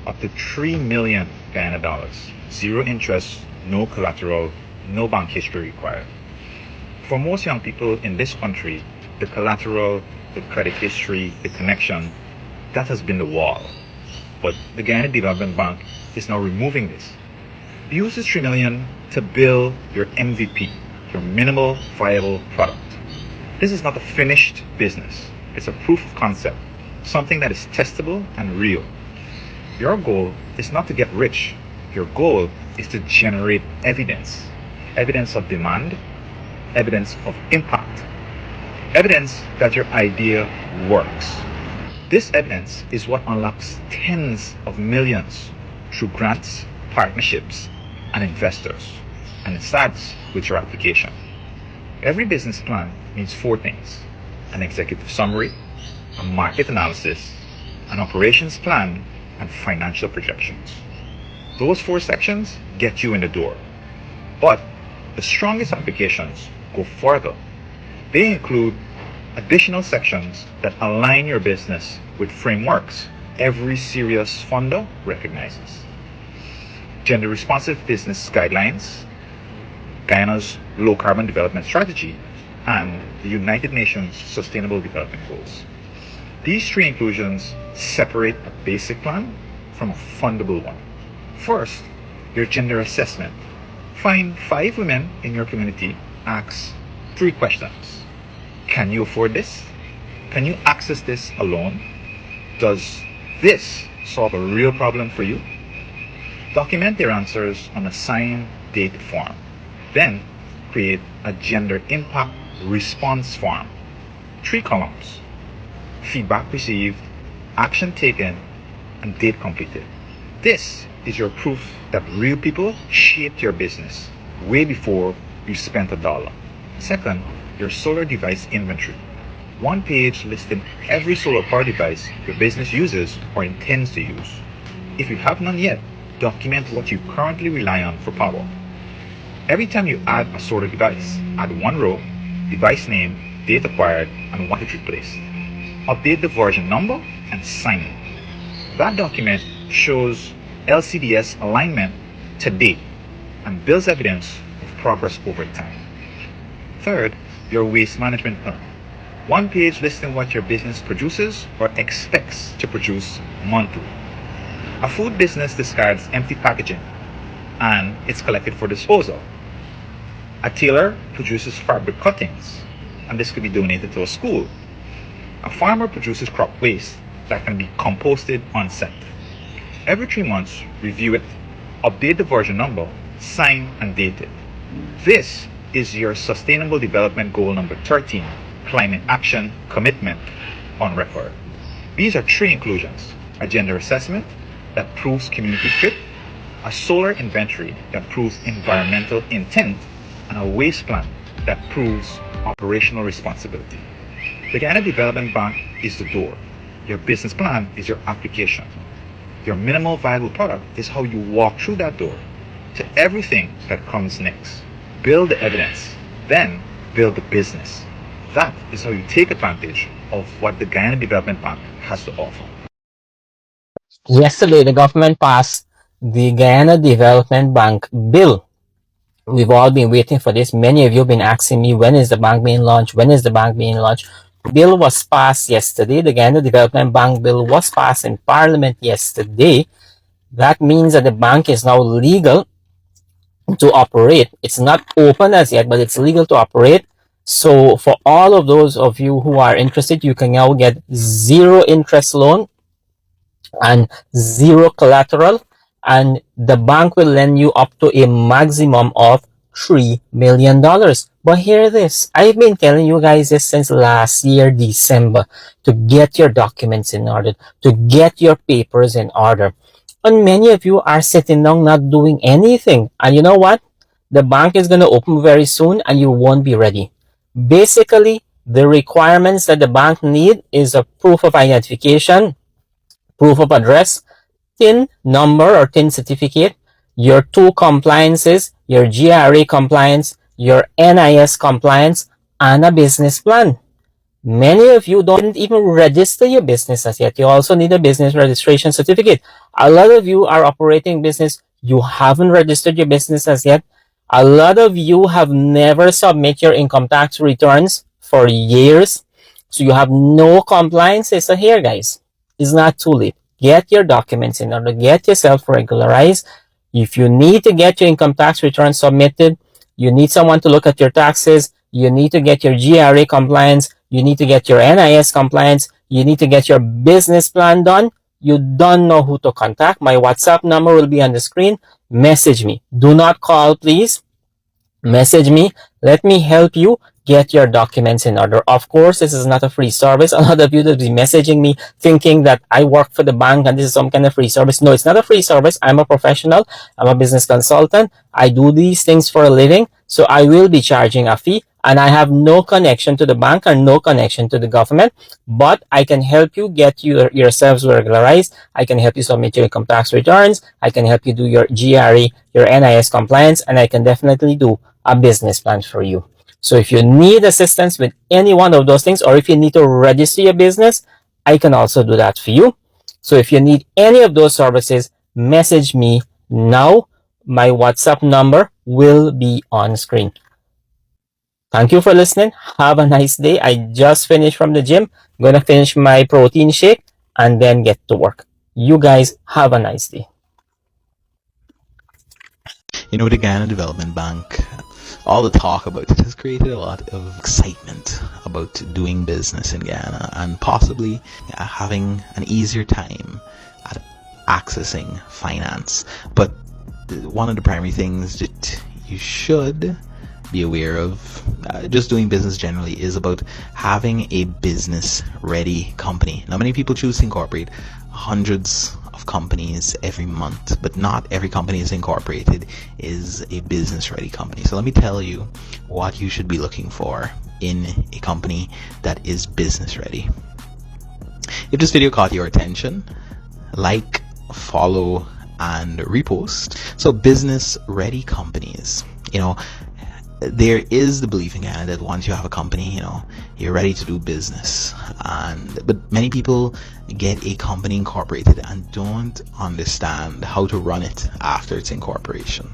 up to 3 million Guyana dollars. Zero interest, no collateral, no bank history required. For most young people in this country, the collateral, the credit history, the connection, that has been the wall. But the Guyana Development Bank is now removing this. Use this 3 million to build your MVP, your minimal viable product. This is not a finished business. It's a proof of concept, something that is testable and real. Your goal is not to get rich. Your goal is to generate evidence. Evidence of demand, evidence of impact, evidence that your idea works. This evidence is what unlocks tens of millions through grants, partnerships, and investors. And it starts with your application. Every business plan needs 4 things: an executive summary, a market analysis, an operations plan, and financial projections. Those 4 sections get you in the door. But the strongest applications go further. They include additional sections that align your business with frameworks every serious funder recognizes. Gender responsive business guidelines, Guyana's low carbon development strategy, and the United Nations Sustainable Development Goals. These 3 inclusions separate a basic plan from a fundable one. First, your gender assessment. Find 5 women in your community, ask 3 questions. Can you afford this? Can you access this alone? Does this solve a real problem for you? Document their answers on a signed date form. Then create a gender impact response form. 3 columns: feedback received, action taken, and date completed. This is your proof that real people shaped your business way before you spent $1. Second, your solar device inventory. 1 page listing every solar power device your business uses or intends to use. If you have none yet, document what you currently rely on for power. Every time you add a solar device, add 1 row, device name, date acquired, and what it replaced. Update the version number and sign it. That document shows LCDS alignment to date and builds evidence of progress over time. Third, your waste management plan. 1 page listing what your business produces or expects to produce monthly. A food business discards empty packaging and it's collected for disposal. A tailor produces fabric cuttings and this could be donated to a school. A farmer produces crop waste that can be composted on site. Every 3 months, review it, update the version number, sign and date it. This is your Sustainable Development Goal number 13, Climate Action Commitment on record. These are 3 inclusions: a gender assessment that proves community fit, a solar inventory that proves environmental intent, and a waste plan that proves operational responsibility. The Guyana Development Bank is the door. Your business plan is your application. Your minimal viable product is how you walk through that door to everything that comes next. Build the evidence, then build the business. That is how you take advantage of what the Guyana Development Bank has to offer. Yesterday, the government passed the Guyana Development Bank bill. We've all been waiting for this. Many of you have been asking me, when is the bank being launched? When is the bank being launched? The bill was passed yesterday. The Guyana Development Bank bill was passed in Parliament yesterday. That means that the bank is now legal to operate. It's not open as yet, but it's legal to operate. So for all of those of you who are interested, you can now get 0 interest loan and 0 collateral, and the bank will lend you up to a maximum of $3 million. But hear this, I've been telling you guys this since last year, December, to get your documents in order, to get your papers in order. And many of you are sitting down not doing anything. And you know what? The bank is going to open very soon and you won't be ready. Basically, the requirements that the bank need is a proof of identification, proof of address, TIN number or TIN certificate, your 2 compliances, your GRA compliance, your NIS compliance, and a business plan. Many of you don't even register your business as yet. You also need a business registration certificate. A lot of you are operating business. You haven't registered your business as yet. A lot of you have never submit your income tax returns for years. So you have no compliance. So here, guys, it's not too late. Get your documents in order. Get yourself regularized. If you need to get your income tax return submitted, you need someone to look at your taxes, you need to get your GRA compliance, you need to get your NIS compliance, you need to get your business plan done, you don't know who to contact. My WhatsApp number will be on the screen. Message me. Do not call, please. Message me. Let me help you get your documents in order. Of course, this is not a free service. A lot of you will be messaging me thinking that I work for the bank and this is some kind of free service. No, it's not a free service. I'm a professional. I'm a business consultant. I do these things for a living. So I will be charging a fee, and I have no connection to the bank and no connection to the government, but I can help you get yourselves regularized. I can help you submit your income tax returns. I can help you do your GRE, your NIS compliance, and I can definitely do a business plan for you. So if you need assistance with any one of those things, or if you need to register your business, I can also do that for you. So if you need any of those services, message me now. My WhatsApp number will be on screen. Thank you for listening. Have a nice day. I just finished from the gym. I'm going to finish my protein shake and then get to work. You guys have a nice day. You know, the Guyana Development Bank, all the talk about it has created a lot of excitement about doing business in Guyana and possibly having an easier time at accessing finance. But one of the primary things that you should be aware of, just doing business generally, is about having a business ready company. Now, many people choose to incorporate hundreds of companies every month, but not every company is incorporated is a business ready company. So let me tell you what you should be looking for in a company that is business ready. If this video caught your attention, like, follow, and repost. So business ready companies, there is the belief in Guyana that once you have a company, you're ready to do business. But many people get a company incorporated and don't understand how to run it after its incorporation.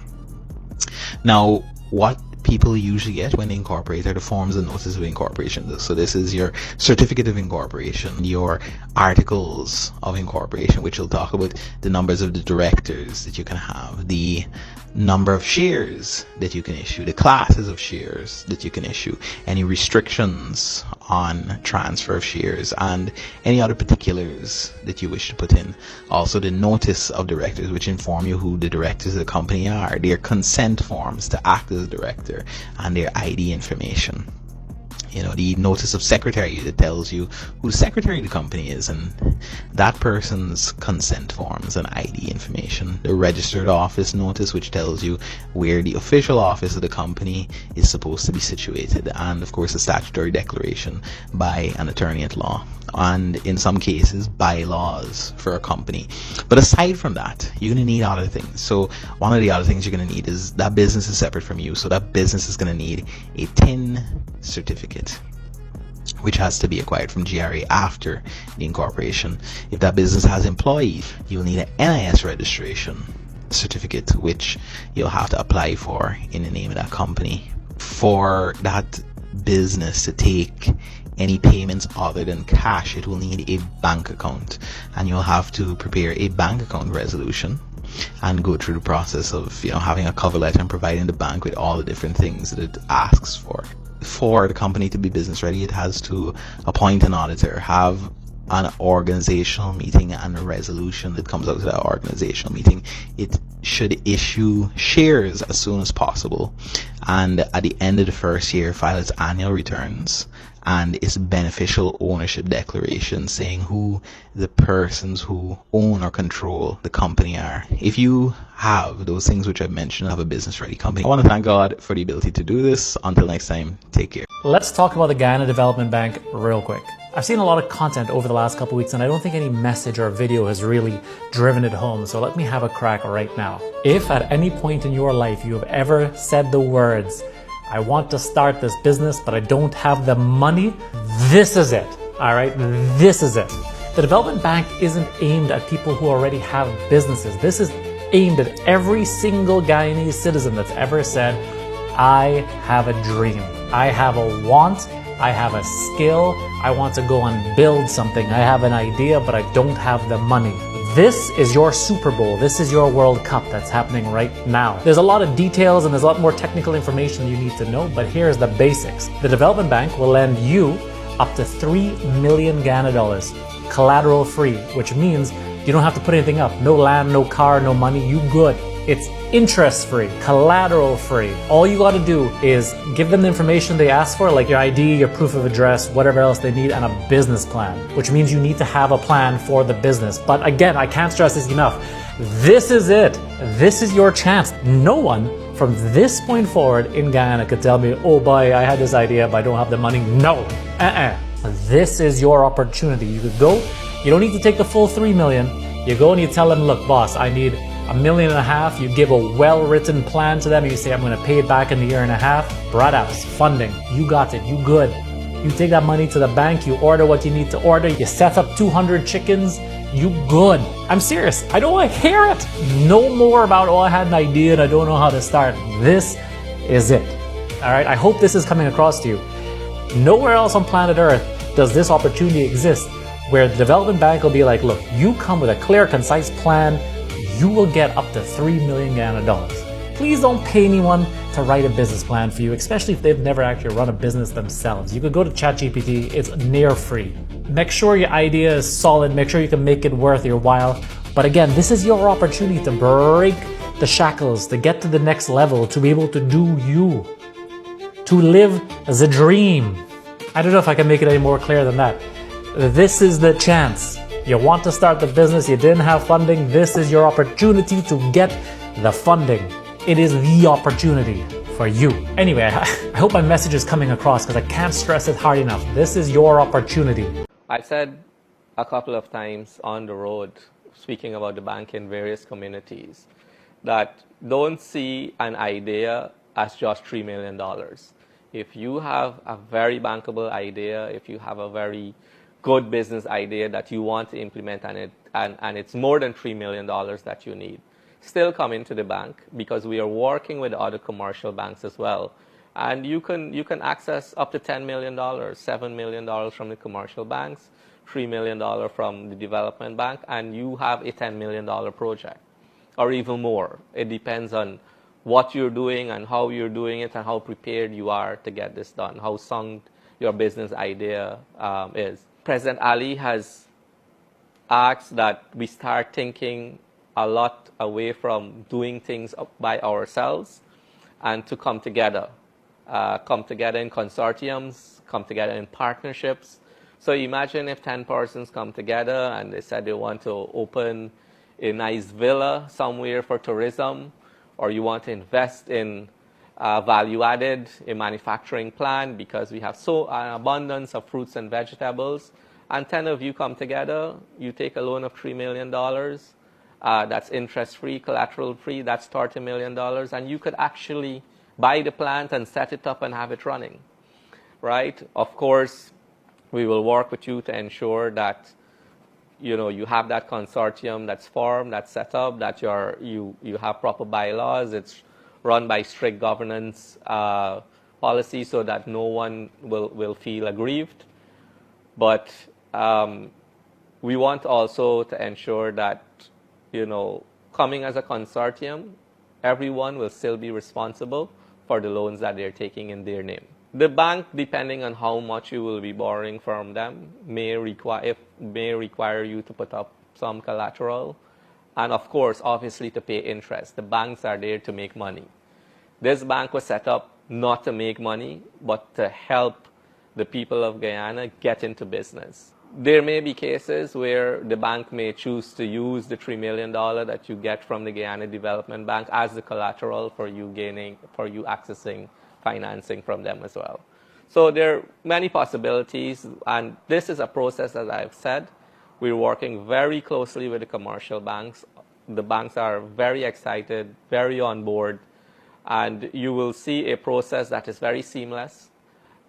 Now, what people usually get when they incorporate are the forms and notices of incorporation. So this is your certificate of incorporation, your articles of incorporation, which will talk about the numbers of the directors that you can have, the number of shares that you can issue, the classes of shares that you can issue, any restrictions on transfer of shares, and any other particulars that you wish to put in. Also, the notice of directors, which inform you who the directors of the company are, their consent forms to act as a director, and their ID information. The notice of secretary that tells you who the secretary of the company is and that person's consent forms and ID information. The registered office notice, which tells you where the official office of the company is supposed to be situated, and of course a statutory declaration by an attorney at law, and in some cases bylaws for a company. But aside from that, you're going to need other things. So one of the other things you're going to need is that business is separate from you, so that business is going to need a TIN certificate, which has to be acquired from GRA after the incorporation. If that business has employees, you'll need an NIS registration certificate, which you'll have to apply for in the name of that company. For that business to take any payments other than cash, it will need a bank account, and you'll have to prepare a bank account resolution and go through the process of having a cover letter and providing the bank with all the different things that it asks for. For the company to be business ready, it has to appoint an auditor, have an organizational meeting, and a resolution that comes out of that organizational meeting. It should issue shares as soon as possible, and at the end of the first year file its annual returns and its beneficial ownership declaration, saying who the persons who own or control the company are. If you have those things which I've mentioned, have a business ready company. I want to thank God for the ability to do this. Until next time, take care. Let's talk about the Guyana Development Bank real quick. I've seen a lot of content over the last couple weeks, and I don't think any message or video has really driven it home, so let me have a crack right now. If at any point in your life you have ever said the words, "I want to start this business, but I don't have the money," This is it. All right, this is it. The development bank isn't aimed at people who already have businesses. This is aimed at every single Guyanese citizen that's ever said, I have a dream, I have a want, I have a skill, I want to go and build something, I have an idea, but I don't have the money. This is your Super Bowl. This is your World Cup that's happening right now. There's a lot of details and there's a lot more technical information you need to know, but here's the basics. The Development Bank will lend you up to 3 million Ghana dollars, collateral free, which means you don't have to put anything up. No land, no car, no money, you good. It's interest free, collateral free. All you got to do is give them the information they ask for, like your ID, your proof of address, whatever else they need, and a business plan, which means you need to have a plan for the business. But again, I can't stress this enough. This is it. This is your chance. No one from this point forward in Guyana could tell me, oh boy, I had this idea, but I don't have the money. No. This is your opportunity. You could go, you don't need to take the full 3 million. You go and you tell them, look, boss, I need $1.5 million. You give a well-written plan to them. You say, I'm going to pay it back in a year and a half. Brothers, funding. You got it. You good. You take that money to the bank. You order what you need to order. You set up 200 chickens. You good. I'm serious. I don't want to hear it. No more about, oh, I had an idea and I don't know how to start. This is it. All right. I hope this is coming across to you. Nowhere else on planet Earth does this opportunity exist where the development bank will be like, look, you come with a clear, concise plan. You will get up to 3 million Ghana dollars. Please don't pay anyone to write a business plan for you, especially if they've never actually run a business themselves. You could go to ChatGPT, it's near free. Make sure your idea is solid, make sure you can make it worth your while. But again, this is your opportunity to break the shackles, to get to the next level, to be able to do you, to live the dream. I don't know if I can make it any more clear than that. This is the chance. You want to start the business, you didn't have funding, this is your opportunity to get the funding. It is the opportunity for you. Anyway, I hope my message is coming across because I can't stress it hard enough. This is your opportunity. I've said a couple of times on the road, speaking about the bank in various communities, that don't see an idea as just $3 million. If you have a very bankable idea, if you have a very good business idea that you want to implement and it's more than $3 million that you need, still come into the bank because we are working with other commercial banks as well. And you can access up to $10 million, $7 million from the commercial banks, $3 million from the development bank, and you have a $10 million project or even more. It depends on what you're doing and how you're doing it and how prepared you are to get this done, how sound your business idea is. President Ali has asked that we start thinking a lot away from doing things by ourselves and to come together in consortiums, come together in partnerships. So imagine if 10 persons come together and they said they want to open a nice villa somewhere for tourism, or you want to invest in value-added, a manufacturing plant because we have an abundance of fruits and vegetables, and 10 of you come together, you take a loan of $3 million, that's interest-free, collateral-free, that's $30 million, and you could actually buy the plant and set it up and have it running, right? Of course, we will work with you to ensure that you have that consortium that's formed, that's set up, that you have proper bylaws, it's run by strict governance policy so that no one will feel aggrieved. But we want also to ensure that, coming as a consortium, everyone will still be responsible for the loans that they're taking in their name. The bank, depending on how much you will be borrowing from them, may require you to put up some collateral. And of course, obviously, to pay interest. The banks are there to make money. This bank was set up not to make money, but to help the people of Guyana get into business. There may be cases where the bank may choose to use the $3 million that you get from the Guyana Development Bank as the collateral for you accessing financing from them as well. So there are many possibilities, and this is a process, as I've said. We're working very closely with the commercial banks. The banks are very excited, very on board, and you will see a process that is very seamless.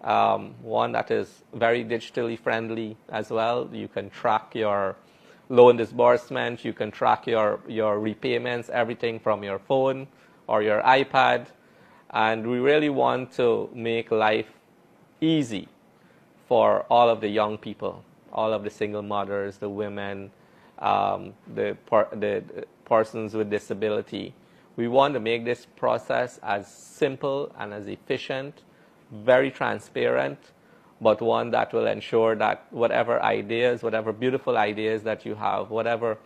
one that is very digitally friendly as well. You can track your loan disbursement, you can track your repayments, everything from your phone or your iPad. And we really want to make life easy for all of the young people, all of the single mothers, the women, the persons with disability. We want to make this process as simple and as efficient, very transparent, but one that will ensure that whatever ideas, whatever beautiful ideas that you have, whatever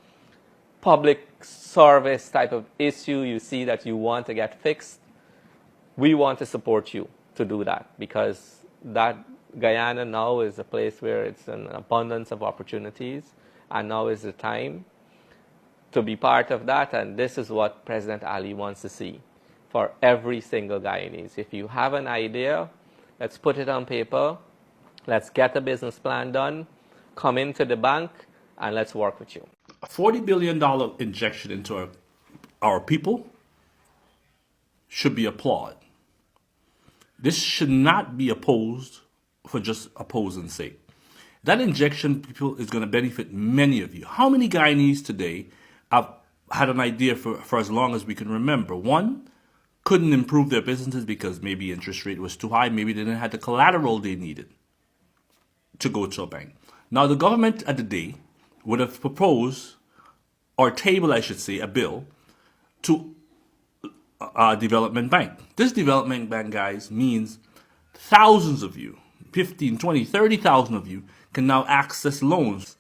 public service type of issue you see that you want to get fixed, we want to support you to do that, because that Guyana now is a place where it's an abundance of opportunities, and now is the time to be part of that. And this is what President Ali wants to see for every single Guyanese. If you have an idea, let's put it on paper, let's get a business plan done, come into the bank, and let's work with you. A $40 billion injection into our people should be applauded. This should not be opposed for just opposing sake. That injection, people, is going to benefit many of you. How many Guyanese today have had an idea for as long as we can remember? One, couldn't improve their businesses because maybe interest rate was too high, maybe they didn't have the collateral they needed to go to a bank. Now, the government at the day would have proposed, or tabled, I should say, a bill to a development bank. This development bank, guys, means thousands of you, 15, 20, 30,000 of you can now access loans.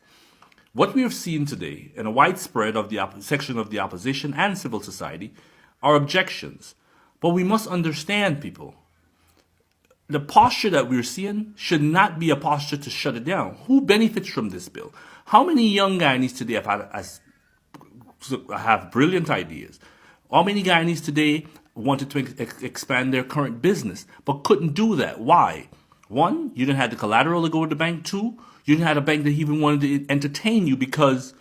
What we have seen today in a widespread of the section of the opposition and civil society are objections. But we must understand, people, the posture that we're seeing should not be a posture to shut it down. Who benefits from this bill? How many young Guyanese today have brilliant ideas? How many Guyanese today wanted to expand their current business but couldn't do that? Why? One, you didn't have the collateral to go to the bank. Two, you didn't have a bank that even wanted to entertain you because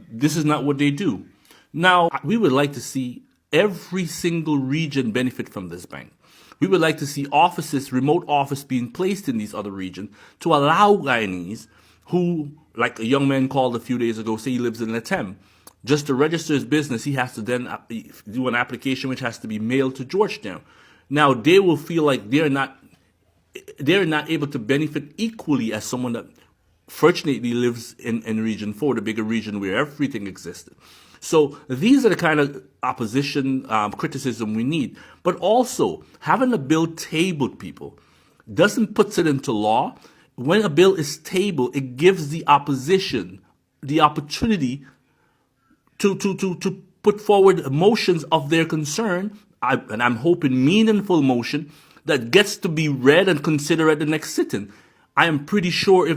this is not what they do. Now, we would like to see every single region benefit from this bank. We would like to see offices, remote office being placed in these other regions to allow Guyanese who, like a young man called a few days ago, say he lives in Latem. Just to register his business, he has to then do an application which has to be mailed to Georgetown. Now, they will feel like they're not able to benefit equally as someone that fortunately lives in Region 4, the bigger region where everything existed. So these are the kind of opposition criticism we need. But also, having a bill tabled, people, doesn't put it into law. When a bill is tabled, it gives the opposition the opportunity to put forward motions of their concern, and I'm hoping meaningful motion that gets to be read and considered at the next sitting. I am pretty sure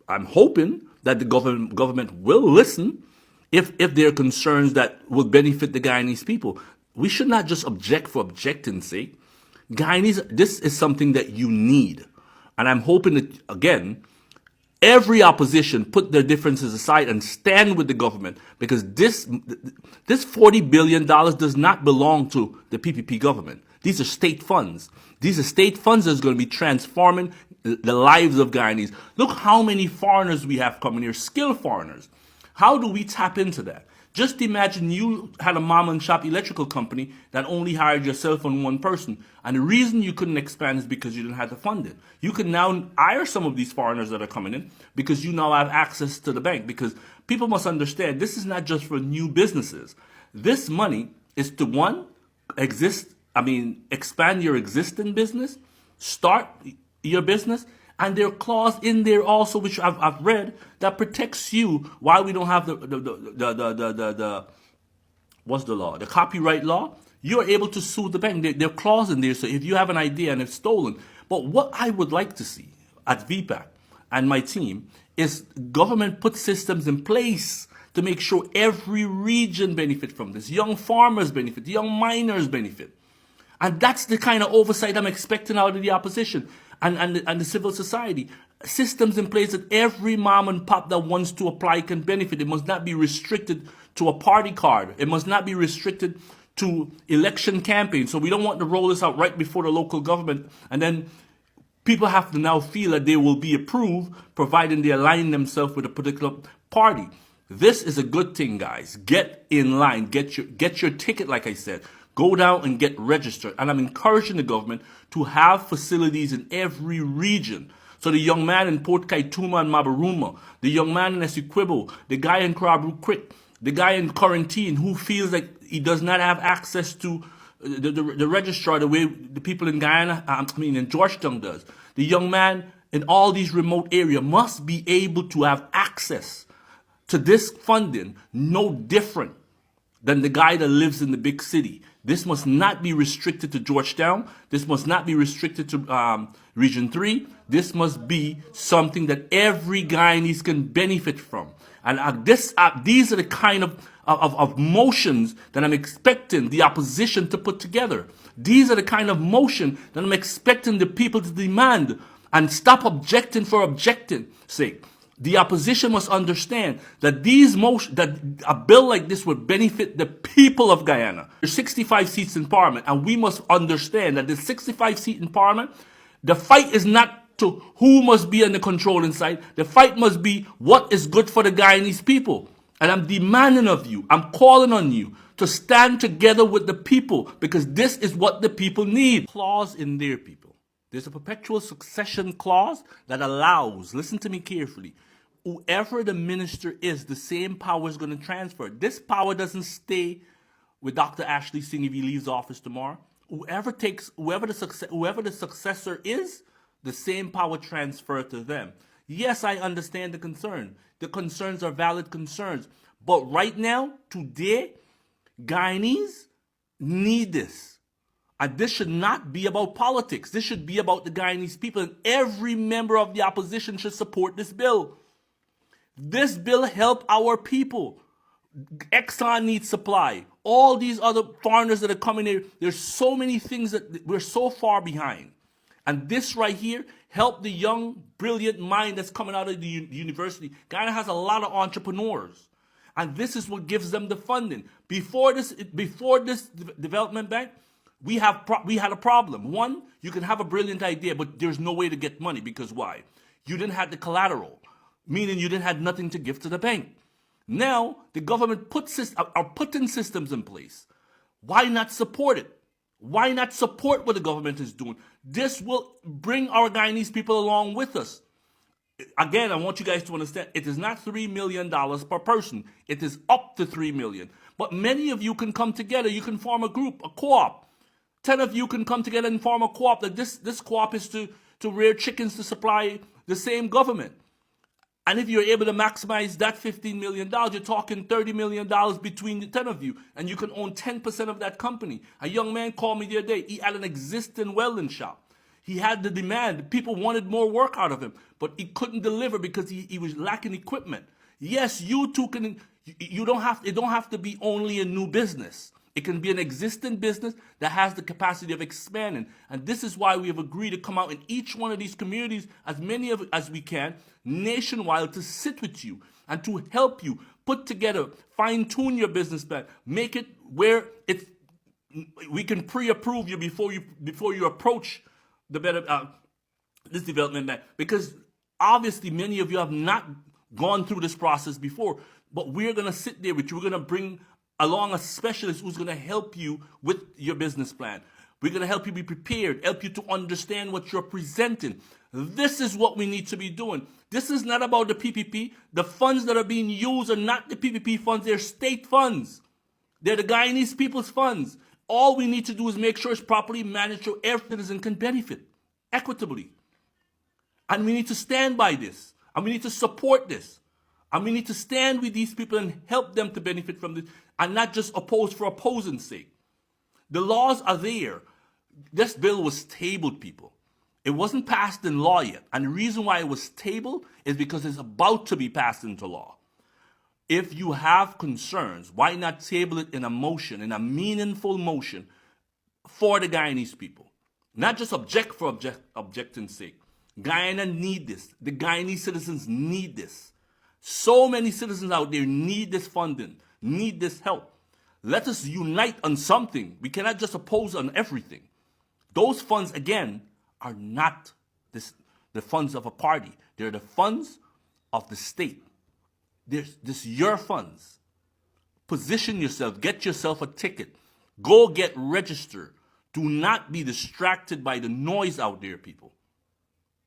I'm hoping that the government will listen if there are concerns that will benefit the Guyanese people. We should not just object for objecting's sake. Guyanese, this is something that you need. And I'm hoping that, again, every opposition put their differences aside and stand with the government, because this $40 billion does not belong to the PPP government. These are state funds. These are state funds that's going to be transforming the lives of Guyanese. Look how many foreigners we have coming here, skilled foreigners. How do we tap into that? Just imagine you had a mom and shop electrical company that only hired yourself and one person. And the reason you couldn't expand is because you didn't have to fund it. You can now hire some of these foreigners that are coming in because you now have access to the bank. Because people must understand, this is not just for new businesses. This money is to, one, expand your existing business, start your business. And there are clauses in there also, which I've read, that protects you while we don't have what's the law? The copyright law. You're able to sue the bank. There are clauses in there, so if you have an idea and it's stolen. But what I would like to see at VPAC and my team is government put systems in place to make sure every region benefit from this. Young farmers benefit, young miners benefit. And that's the kind of oversight I'm expecting out of the opposition and the civil society. Systems in place that every mom and pop that wants to apply can benefit. It must not be restricted to a party card. It must not be restricted to election campaigns. So we don't want to roll this out right before the local government and then People have to now feel that they will be approved, providing they align themselves with a particular party. This is a good thing, guys. Get in line. Get your ticket, like I said. Go down and get registered. And I'm encouraging the government to have facilities in every region. So the young man in Port Kaituma and Mabaruma, the young man in Essequibo, the guy in Crabtree Creek, the guy in Quarantine who feels like he does not have access to the registrar the way the people in Guyana, in Georgetown does. The young man in all these remote areas must be able to have access to this funding, no different than the guy that lives in the big city. This must not be restricted to Georgetown. This must not be restricted to Region 3. This must be something that every Guyanese can benefit from. And these are the kind of motions that I'm expecting the opposition to put together. These are the kind of motion that I'm expecting the people to demand and stop objecting for objecting sake. The opposition must understand that that a bill like this would benefit the people of Guyana. There's 65 seats in Parliament, and we must understand that the 65 seat in Parliament, the fight is not to who must be on the controlling side. The fight must be what is good for the Guyanese people. And I'm demanding of you, I'm calling on you to stand together with the people, because this is what the people need. Clause in there, people. There's a perpetual succession clause that allows, listen to me carefully, whoever the minister is, the same power is going to transfer. This power doesn't stay with Dr. Ashley Singh if he leaves office tomorrow. Whoever the successor is, the same power transfer to them. Yes, I understand the concern. The concerns are valid concerns. But right now, today, Guyanese need this. And this should not be about politics. This should be about the Guyanese people. And every member of the opposition should support this bill. This bill help our people. Exxon needs supply. All these other foreigners that are coming here, there's so many things that we're so far behind. And this right here help the young, brilliant mind that's coming out of the university. Guyana has a lot of entrepreneurs. And this is what gives them the funding. Before this development bank, we had a problem. One, you can have a brilliant idea, but there's no way to get money. Because why? You didn't have the collateral, meaning you didn't have nothing to give to the bank. Now, the government are putting systems in place. Why not support it? Why not support what the government is doing? This will bring our Guyanese people along with us. Again, I want you guys to understand, it is not $3 million per person. It is up to $3 million. But many of you can come together. You can form a group, a co-op. 10 of you can come together and form a co-op. Like this co-op is to rear chickens to supply the same government. And if you're able to maximize that $15 million, you're talking $30 million between the 10 of you. And you can own 10% of that company. A young man called me the other day. He had an existing welding shop. He had the demand. People wanted more work out of him. But he couldn't deliver because he was lacking equipment. Yes, you too can. It don't have to be only a new business. It can be an existing business that has the capacity of expanding. And this is why we have agreed to come out in each one of these communities, as many of as we can, nationwide, to sit with you and to help you put together, fine-tune your business plan, make it where we can pre-approve you before you approach this development plan. Because obviously many of you have not gone through this process before, but we're going to sit there with you. We're going to bring along a specialist who's going to help you with your business plan. We're going to help you be prepared, help you to understand what you're presenting. This is what we need to be doing. This is not about the PPP. The funds that are being used are not the PPP funds. They're state funds. They're the Guyanese people's funds. All we need to do is make sure it's properly managed so every citizen can benefit equitably. And we need to stand by this. And we need to support this. And we need to stand with these people and help them to benefit from this and not just oppose for opposing's sake. The laws are there. This bill was tabled, people. It wasn't passed in law yet. And the reason why it was tabled is because it's about to be passed into law. If you have concerns, why not table it in a motion, in a meaningful motion for the Guyanese people? Not just object for objecting's sake. Guyana need this. The Guyanese citizens need this. So many citizens out there need this funding, need this help. Let us unite on something. We cannot just oppose on everything. Those funds, again, are not the funds of a party. They're the funds of the state. This is your funds. Position yourself. Get yourself a ticket. Go get registered. Do not be distracted by the noise out there, people.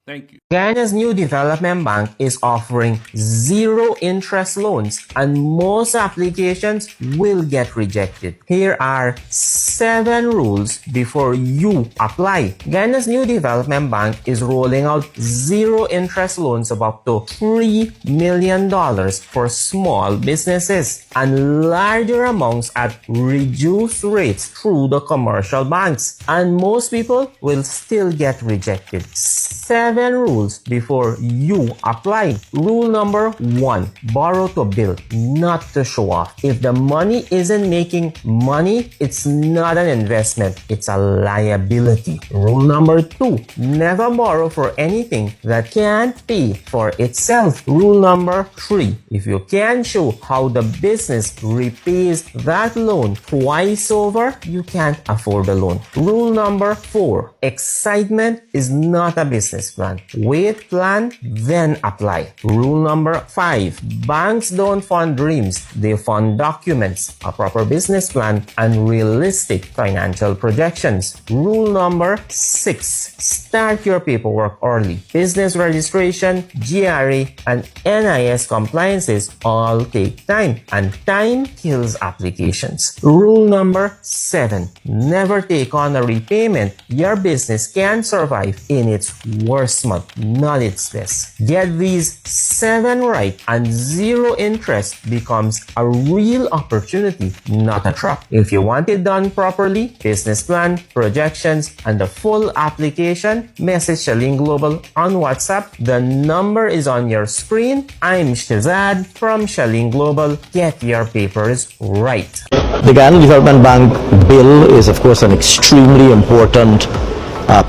Thank you. Guyana's new development bank is offering zero interest loans and most applications will get rejected. Here are 7 rules before you apply. Guyana's new development bank is rolling out zero interest loans of up to $3 million for small businesses and larger amounts at reduced rates through the commercial banks. And most people will still get rejected. 7 rules before you apply. Rule number 1, borrow to build, not to show off. If the money isn't making money, it's not an investment, it's a liability. Rule number 2, never borrow for anything that can't pay for itself. Rule number 3, if you can't show how the business repays that loan twice over, you can't afford the loan. Rule number 4, excitement is not a business plan. Wait, plan, then apply. Rule number 5, banks don't fund dreams, they fund documents, a proper business plan, and realistic financial projections. Rule number 6, start your paperwork early. Business registration, GRA, and NIS compliances all take time, and time kills applications. Rule number 7, never take on a repayment your business can survive in its worst month, not its best. Get these 7 right and zero interest becomes a real opportunity, not a trap. If you want it done properly, business plan, projections, and the full application, message Shaleen Global on WhatsApp. The number is on your screen. I'm Shazad from Shaleen Global. Get your papers right. The Guyana Development Bank bill is, of course, an extremely important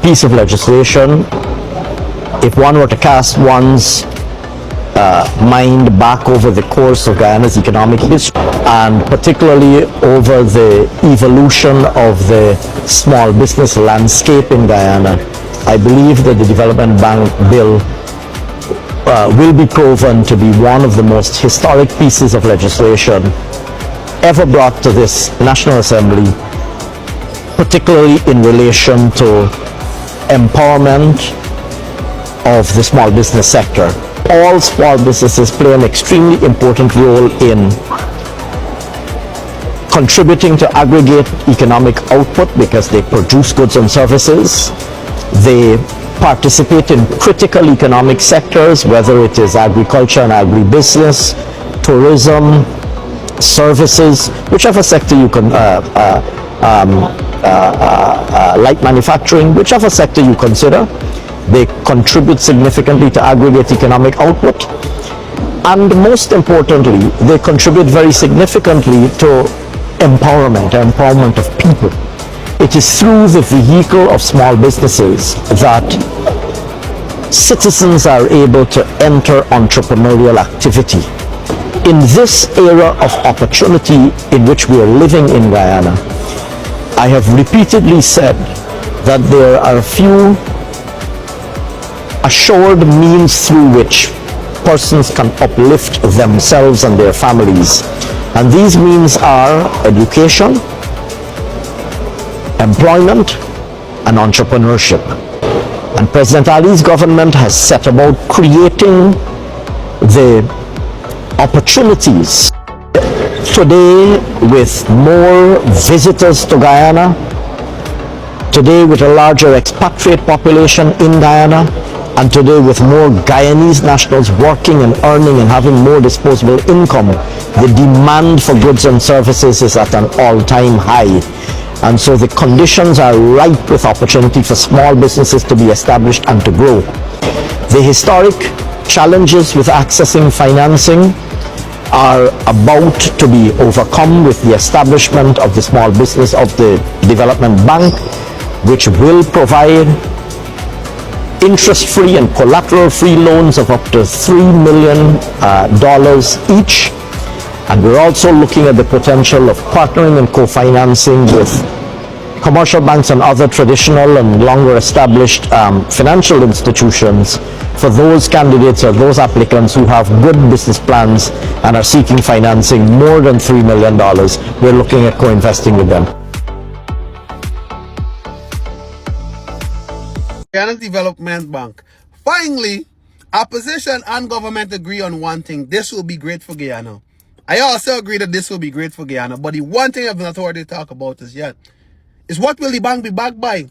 piece of legislation. If one were to cast one's mind back over the course of Guyana's economic history, and particularly over the evolution of the small business landscape in Guyana, I believe that the Development Bank bill will be proven to be one of the most historic pieces of legislation ever brought to this National Assembly, particularly in relation to empowerment of the small business sector. All small businesses play an extremely important role in contributing to aggregate economic output because they produce goods and services. They participate in critical economic sectors, whether it is agriculture and agribusiness, tourism, services, whichever sector you can, light manufacturing, whichever sector you consider. They contribute significantly to aggregate economic output, and most importantly, they contribute very significantly to empowerment of people. It is through the vehicle of small businesses that citizens are able to enter entrepreneurial activity. In this era of opportunity in which we are living in Guyana, I have repeatedly said that there are a few assured means through which persons can uplift themselves and their families. And these means are education, employment, and entrepreneurship. And President Ali's government has set about creating the opportunities. Today, with more visitors to Guyana, today with a larger expatriate population in Guyana, and today with more Guyanese nationals working and earning and having more disposable income, the demand for goods and services is at an all-time high. And so the conditions are ripe with opportunity for small businesses to be established and to grow. The historic challenges with accessing financing are about to be overcome with the establishment of the small business of the Development Bank, which will provide interest-free and collateral-free loans of up to $3 million each. And we're also looking at the potential of partnering and co-financing with commercial banks and other traditional and longer established financial institutions, for those candidates or those applicants who have good business plans and are seeking financing more than $3 million, we're looking at co-investing with them. Guyana Development Bank. Finally, opposition and government agree on one thing. This will be great for Guyana. I also agree that this will be great for Guyana, but the one thing I've not heard they talk about is yet is what will the bank be backed by?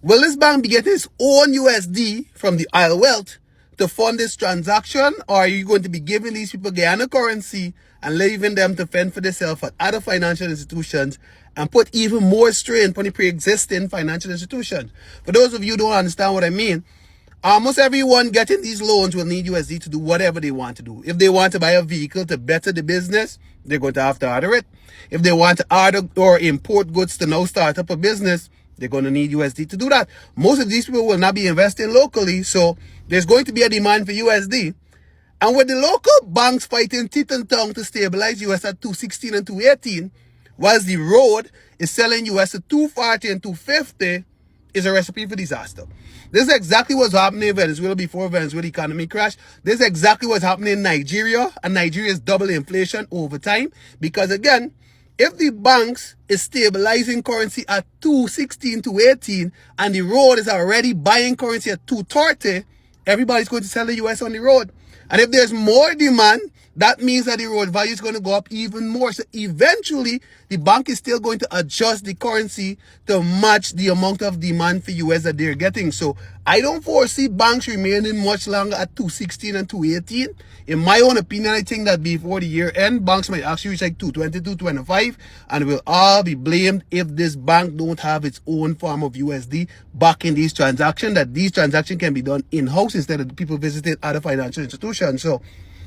Will this bank be getting its own USD from the Isle Wealth to fund this transaction, or are you going to be giving these people Guyana currency and leaving them to fend for themselves at other financial institutions and put even more strain on the pre-existing financial institutions? For those of you who don't understand what I mean, almost everyone getting these loans will need USD to do whatever they want to do. If they want to buy a vehicle to better the business, they're going to have to order it. If they want to order or import goods to now start up a business, they're going to need USD to do that. Most of these people will not be investing locally, so there's going to be a demand for USD. And with the local banks fighting teeth and tongue to stabilize US at 216 and 218, whilst the road is selling US at 240 and 250, is a recipe for disaster. This is exactly what's happening in Venezuela before Venezuela economy crashed. This is exactly what's happening in Nigeria, and Nigeria is double inflation over time. Because again, if the banks is stabilizing currency at 216, 218, and the road is already buying currency at 230, everybody's going to sell the US on the road. And if there's more demand, that means that the road value is going to go up even more. So eventually, the bank is still going to adjust the currency to match the amount of demand for US that they're getting. So I don't foresee banks remaining much longer at 216 and 218. In my own opinion, I think that before the year end, banks might actually reach like 220, 225, and will all be blamed if this bank don't have its own form of USD back in these transactions, that these transactions can be done in-house instead of people visiting other financial institutions. So